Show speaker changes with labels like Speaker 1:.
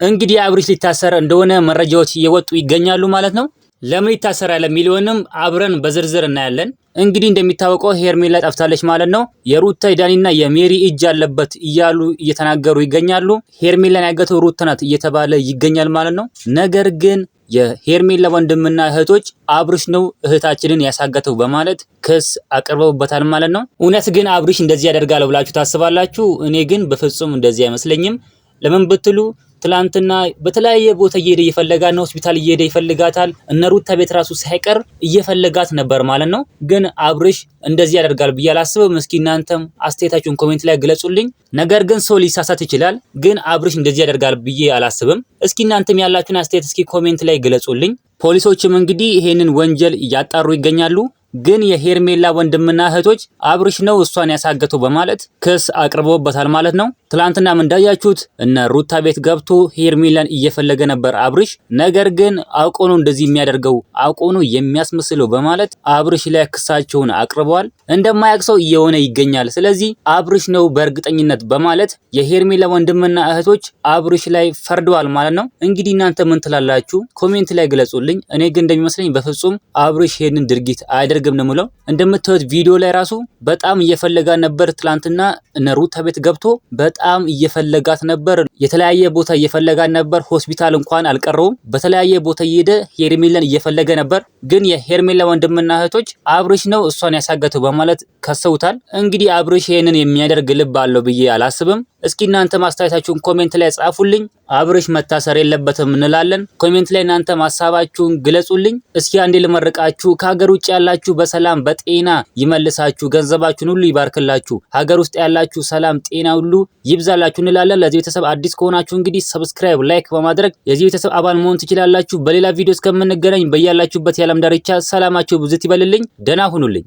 Speaker 1: እንግዲህ አብርሽ ሊታሰር እንደሆነ መረጃዎች እየወጡ ይገኛሉ ማለት ነው። ለምን ይታሰራል የሚለውንም አብረን በዝርዝር እናያለን። እንግዲህ እንደሚታወቀው ሄርሜላ ጠፍታለች ማለት ነው። የሩታ የዳኒና የሜሪ እጅ አለበት እያሉ እየተናገሩ ይገኛሉ። ሄርሜላን ያገተው ሩታ ናት እየተባለ ይገኛል ማለት ነው። ነገር ግን የሄርሜላ ወንድምና እህቶች አብርሽ ነው እህታችንን ያሳገተው በማለት ክስ አቅርበውበታል ማለት ነው። እውነት ግን አብርሽ እንደዚህ ያደርጋል ብላችሁ ታስባላችሁ? እኔ ግን በፍጹም እንደዚህ አይመስለኝም። ለምን ብትሉ ትላንትና በተለያየ ቦታ እየሄደ እየፈለጋት ነው። ሆስፒታል እየሄደ ይፈልጋታል። እነ ሩታ ቤት ራሱ ሳይቀር እየፈለጋት ነበር ማለት ነው። ግን አብርሽ እንደዚህ ያደርጋል ብዬ አላስብም። እስኪ እናንተም አስተያየታችሁን ኮሜንት ላይ ግለጹልኝ። ነገር ግን ሰው ሊሳሳት ይችላል። ግን አብርሽ እንደዚህ ያደርጋል ብዬ አላስብም። እስኪ እናንተም ያላችሁን አስተያየት እስኪ ኮሜንት ላይ ግለጹልኝ። ፖሊሶችም እንግዲህ ይሄንን ወንጀል እያጣሩ ይገኛሉ። ግን የሄርሜላ ወንድምና እህቶች አብርሽ ነው እሷን ያሳገተው በማለት ክስ አቅርበውበታል ማለት ነው። ትላንትናም እንዳያችሁት እነ ሩታ ቤት ገብቶ ሄርሜላን እየፈለገ ነበር አብርሽ። ነገር ግን አውቆ ነው እንደዚህ የሚያደርገው፣ አውቆ ነው የሚያስመስለው በማለት አብርሽ ላይ ክሳቸውን አቅርበዋል። እንደማያውቅ ሰው እየሆነ ይገኛል። ስለዚህ አብርሽ ነው በእርግጠኝነት በማለት የሄርሜላ ወንድምና እህቶች አብርሽ ላይ ፈርደዋል ማለት ነው። እንግዲህ እናንተ ምን ትላላችሁ? ኮሜንት ላይ ግለጹልኝ። እኔ ግን እንደሚመስለኝ በፍጹም አብርሽ ይሄንን ድርጊት አይደርግም ነው የምለው። እንደምታዩት ቪዲዮ ላይ ራሱ በጣም እየፈለጋት ነበር። ትላንትና እነ ሩታ ቤት ገብቶ በጣም እየፈለጋት ነበር። የተለያየ ቦታ እየፈለጋት ነበር። ሆስፒታል እንኳን አልቀረውም። በተለያየ ቦታ እየሄደ ሄርሜላን እየፈለገ ነበር። ግን የሄርሜላ ወንድምና እህቶች አብርሽ ነው እሷን ያሳገተው በማለት ከሰውታል። እንግዲህ አብርሽ ይሄንን የሚያደርግ ልብ አለው ብዬ አላስብም። እስኪ እናንተ ማስተያየታችሁን ኮሜንት ላይ ጻፉልኝ። አብርሽ መታሰር የለበትም እንላለን። ኮሜንት ላይ እናንተ ሐሳባችሁን ግለጹልኝ። እስኪ አንዴ ልመርቃችሁ። ከሀገር ውጭ ያላችሁ በሰላም በጤና ይመልሳችሁ፣ ገንዘባችሁን ሁሉ ይባርክላችሁ። ሀገር ውስጥ ያላችሁ ሰላም ጤና ሁሉ ይብዛላችሁ እንላለን። ለዚህ ቤተሰብ አዲስ ከሆናችሁ እንግዲህ ሰብስክራይብ፣ ላይክ በማድረግ የዚህ ቤተሰብ አባል መሆን ትችላላችሁ። በሌላ ቪዲዮ እስከምንገናኝ በያላችሁበት የዓለም ዳርቻ ሰላማችሁ ብዝት ይበልልኝ። ደህና ሁኑልኝ።